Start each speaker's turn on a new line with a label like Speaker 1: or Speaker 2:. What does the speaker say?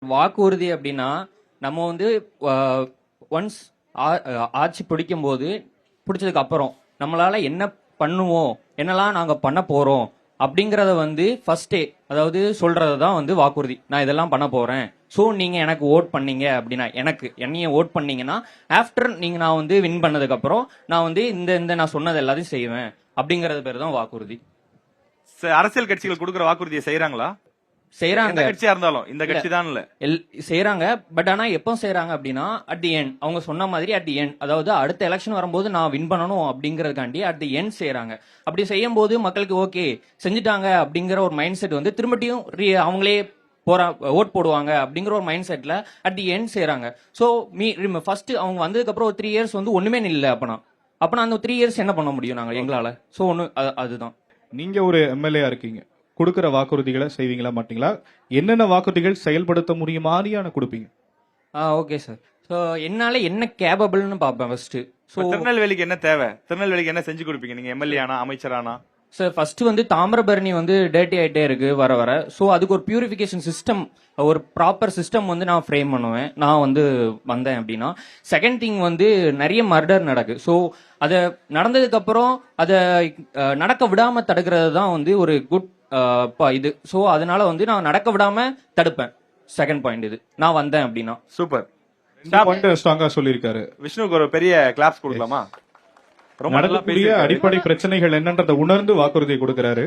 Speaker 1: வாக்குறுதி அப்படின்னா நம்ம வந்து ஒன்ஸ் ஆட்சி பிடிக்கும்போது பிடிச்சதுக்கு அப்புறம் நம்மளால என்ன பண்ணுவோம், என்னெல்லாம் நாங்க பண்ண போறோம் அப்படிங்கறத வந்து ஃபர்ஸ்டே அதாவது சொல்றது தான் வந்து வாக்குறுதி. நான் இதெல்லாம் பண்ண போறேன், ஸோ நீங்க எனக்கு ஓட் பண்ணீங்க அப்படின்னா, என்னைய ஓட் பண்ணீங்கன்னா ஆஃப்டர் நான் வந்து வின் பண்ணதுக்கு அப்புறம் நான் வந்து இந்த இந்த நான் சொன்னது எல்லாத்தையும் செய்வேன் அப்படிங்கறது பேர் தான் வாக்குறுதி.
Speaker 2: அரசியல் கட்சிகள் கொடுக்குற வாக்குறுதியை செய்யறாங்களா?
Speaker 1: செய்யறாங்க,
Speaker 2: எந்த கட்சியா இருந்தாலும், இந்த கட்சி தான் இல்ல
Speaker 1: செய்யறாங்க. பட் ஆனா எப்போ செய்யறாங்க அப்படின்னா அட் தி எண்ட், அவங்க சொன்ன மாதிரி அட் தி எண்ட், அதாவது அடுத்த எலெக்ஷன் வரும்போது நான் வின் பண்ணணும் அப்படிங்கறதுக்காண்டி அட் தி எண்ட் செய்யறாங்க. அப்படி செய்யும் போது மக்களுக்கு ஓகே செஞ்சுட்டாங்க அப்படிங்கிற ஒரு மைண்ட் செட் வந்து திரும்பியும் அவங்களே ஓட் போடுவாங்க அப்படிங்கிற ஒரு மைண்ட் செட்ல அட் தி எண்ட் செய்யறாங்க. ஸோ ஃபர்ஸ்ட் அவங்க வந்ததுக்கு அப்புறம் ஒரு 3 இயர்ஸ் வந்து ஒண்ணுமே இல்லை. அப்பனா அந்த 3 இயர்ஸ் என்ன பண்ண முடியும் நாங்க எங்களால? ஸோ அதுதான்.
Speaker 3: நீங்க ஒரு எம்எல்ஏ இருக்கீங்க, கொடுக்கிற வாக்குறுதிகளை செய்வீங்களா மாட்டீங்களா? என்னென்ன வாக்குறுதிகள் செயல்படுத்த முடியுமாறியான கொடுப்பீங்க?
Speaker 1: Okay sir. ஸோ என்னால என்ன கேபபிள்னு பார்ப்பேன் ஃபர்ஸ்ட். ஸோ
Speaker 2: திருநெல்வேலிக்கு என்ன தேவை, திருநெல்வேலிக்கு என்ன செஞ்சு கொடுப்பீங்க நீங்க எம்எல்ஏ ஆனா, அமைச்சரானா?
Speaker 1: சார் ஃபர்ஸ்ட் வந்து தாமிரபரணி வந்து டேர்ட்டி ஆயிட்டே இருக்கு வர வர. ஸோ அதுக்கு ஒரு பியூரிஃபிகேஷன் சிஸ்டம், ஒரு ப்ராப்பர் சிஸ்டம் வந்து நான் ஃப்ரேம் பண்ணுவேன் நான் வந்து வந்தேன் அப்படின்னா. செகண்ட் திங் வந்து நிறைய மர்டர் நடக்கு. ஸோ அதை நடந்ததுக்கு அப்புறம் அதை நடக்க விடாம தடுக்கிறது தான் வந்து ஒரு குட் இது. ஸோ அதனால வந்து நான் நடக்க விடாம தடுப்பேன். செகண்ட் பாயிண்ட் இது நான் வந்தேன் அப்படின்னா.
Speaker 2: சூப்பர்.
Speaker 3: ஸ்ட்ராங்கா சொல்லியிருக்காரு.
Speaker 2: விஷ்ணுக்கு ஒரு பெரிய கிளாப்ஸ் கொடுக்கலாமா? ரொம்ப நல்லா
Speaker 3: நடக்கக்கூடிய
Speaker 2: பேசியிருக்காரு.
Speaker 3: அடிப்படை பிரச்சனைகள் என்னன்றதை உணர்ந்து வாக்குறுதியை கொடுக்கிறாரு.